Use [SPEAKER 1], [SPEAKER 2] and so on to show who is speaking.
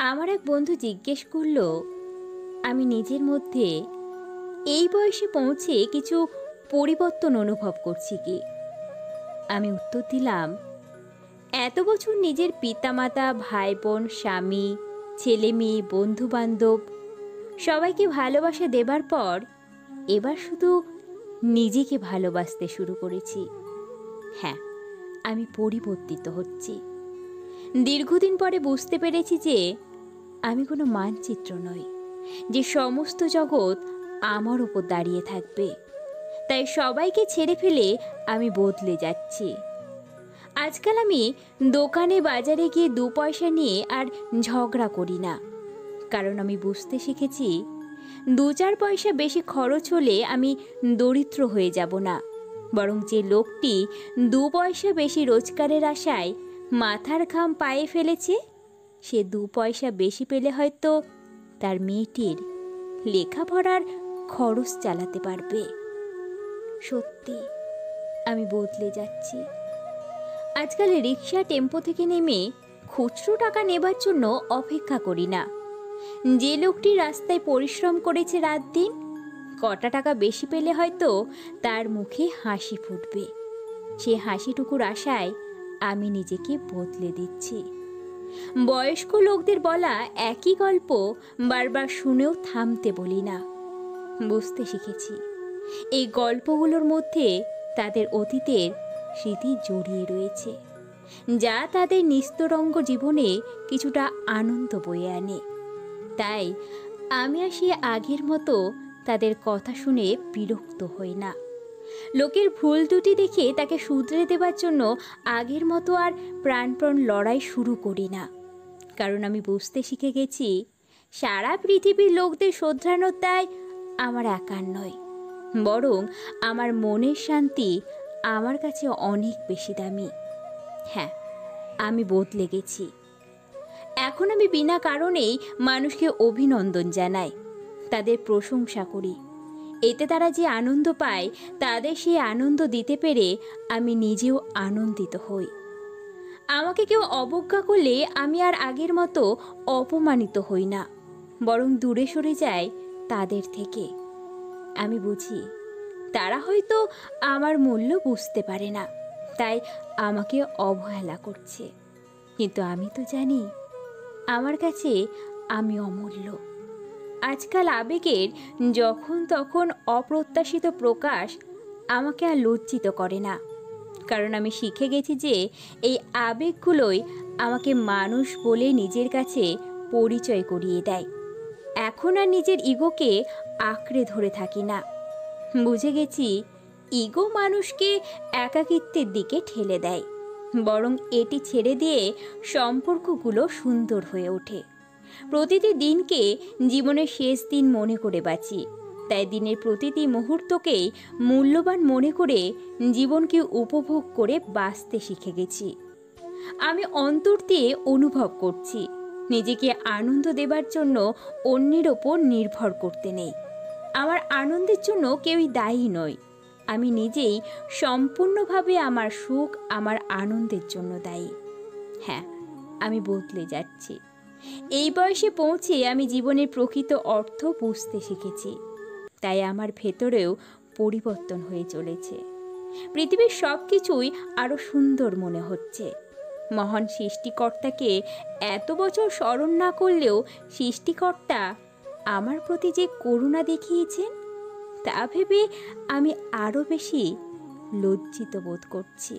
[SPEAKER 1] আমার এক বন্ধু জিজ্ঞেস করল, আমি নিজের মধ্যে এই বয়সে পৌঁছে কিছু পরিবর্তন অনুভব করছি কি। আমি উত্তর দিলাম, এত বছর নিজের পিতামাতা, ভাই বোন, স্বামী, ছেলে মেয়ে, বন্ধু বান্ধব সবাইকে ভালোবাসা দেবার পর এবার শুধু নিজেকে ভালোবাসতে শুরু করেছি। হ্যাঁ, আমি পরিবর্তিত হচ্ছি। দীর্ঘদিন পরে বুঝতে পেরেছি যে আমি কোনো মানচিত্র নই, যে সমস্ত জগৎ আমার উপর দাঁড়িয়ে থাকবে। তাই সবাইকে ছেড়ে ফেলে আমি বদলে যাচ্ছি। আজকাল আমি দোকানে বাজারে গিয়ে 2 পয়সা নিয়ে আর ঝগড়া করি না, কারণ আমি বুঝতে শিখেছি 2-4 পয়সা বেশি খরচ হলে আমি দরিদ্র হয়ে যাব না, বরং যে লোকটি 2 পয়সা বেশি রোজগারের আশায় মাথার ঘাম পায়ে ফেলেছে, সে 2 পয়সা বেশি পেলে হয়তো তার মেয়েটির লেখাপড়ার খরচ চালাতে পারবে। সত্যি আমি বদলে যাচ্ছি। আজকাল রিক্সা, টেম্পো থেকে নেমে খুচরো টাকা নেবার জন্য অপেক্ষা করি না। যে লোকটি রাস্তায় পরিশ্রম করেছে রাত দিন, কটা টাকা বেশি পেলে হয়তো তার মুখে হাসি ফুটবে। সে হাসিটুকুর আশায় আমি নিজেকে বদলে দিচ্ছি। বয়স্ক লোকদের বলা একই গল্প বারবার শুনেও থামতে বলি না। বুঝতে শিখেছি এই গল্পগুলোর মধ্যে তাদের অতীতের স্মৃতি জড়িয়ে রয়েছে, যা তাদের নিস্তরঙ্গ জীবনে কিছুটা আনন্দ বয়ে আনে। তাই আমি আর সে আগের মতো তাদের কথা শুনে বিরক্ত হই না। লোকের ভুল ত্রুটি দেখে তাকে শুধরে দেবার জন্য আগের মতো আর প্রাণপণ লড়াই শুরু করি না, কারণ আমি বুঝতে শিখে গেছি সারা পৃথিবীর লোকদের শোধরানোর দায় আমার একার নয়, বরং আমার মনের শান্তি আমার কাছে অনেক বেশি দামি। হ্যাঁ, আমি বদলে গেছি। এখন আমি বিনা কারণেই মানুষকে অভিনন্দন জানাই, তাদের প্রশংসা করি। এতে তারা যে আনন্দ পায়, তাদের সেই আনন্দ দিতে পেরে আমি নিজেও আনন্দিত হই। আমাকে কেউ অবজ্ঞা করলে আমি আর আগের মতো অপমানিত হই না, বরং দূরে সরে যাই তাদের থেকে। আমি বুঝি তারা হয়তো আমার মূল্য বুঝতে পারে না, তাই আমাকে অবহেলা করছে, কিন্তু আমি তো জানি আমার কাছে আমি অমূল্য। আজকাল আবেগের যখন তখন অপ্রত্যাশিত প্রকাশ আমাকে আর লজ্জিত করে না, কারণ আমি শিখে গেছি যে এই আবেগগুলোই আমাকে মানুষ বলে নিজের কাছে পরিচয় করিয়ে দেয়। এখন আর নিজের ইগোকে আঁকড়ে ধরে থাকি না। বুঝে গেছি ইগো মানুষকে একাকিত্বের দিকে ঠেলে দেয়, বরং এটি ছেড়ে দিয়ে সম্পর্কগুলো সুন্দর হয়ে ওঠে। প্রতিটি দিনকে জীবনের শেষ দিন মনে করে বাঁচি, তাই দিনের প্রতিটি মুহূর্তকেই মূল্যবান মনে করে জীবনকে উপভোগ করে বাঁচতে শিখে গেছি। আমি অন্তর দিয়ে অনুভব করছি নিজেকে আনন্দ দেবার জন্য অন্যের ওপর নির্ভর করতে নেই। আমার আনন্দের জন্য কেউই দায়ী নয়, আমি নিজেই সম্পূর্ণভাবে আমার সুখ, আমার আনন্দের জন্য দায়ী। হ্যাঁ, আমি বদলে যাচ্ছি। এই বয়সে পৌঁছে আমি জীবনের প্রকৃত অর্থ বুঝতে শিখেছি, তাই আমার ভেতরেও পরিবর্তন হয়ে চলেছে। পৃথিবীর সব কিছুই আরও সুন্দর মনে হচ্ছে। মহান সৃষ্টিকর্তাকে এত বছর স্মরণ না করলেও সৃষ্টিকর্তা আমার প্রতি যে করুণা দেখিয়েছেন, তা ভেবে আমি আরও বেশি লজ্জিত বোধ করছি।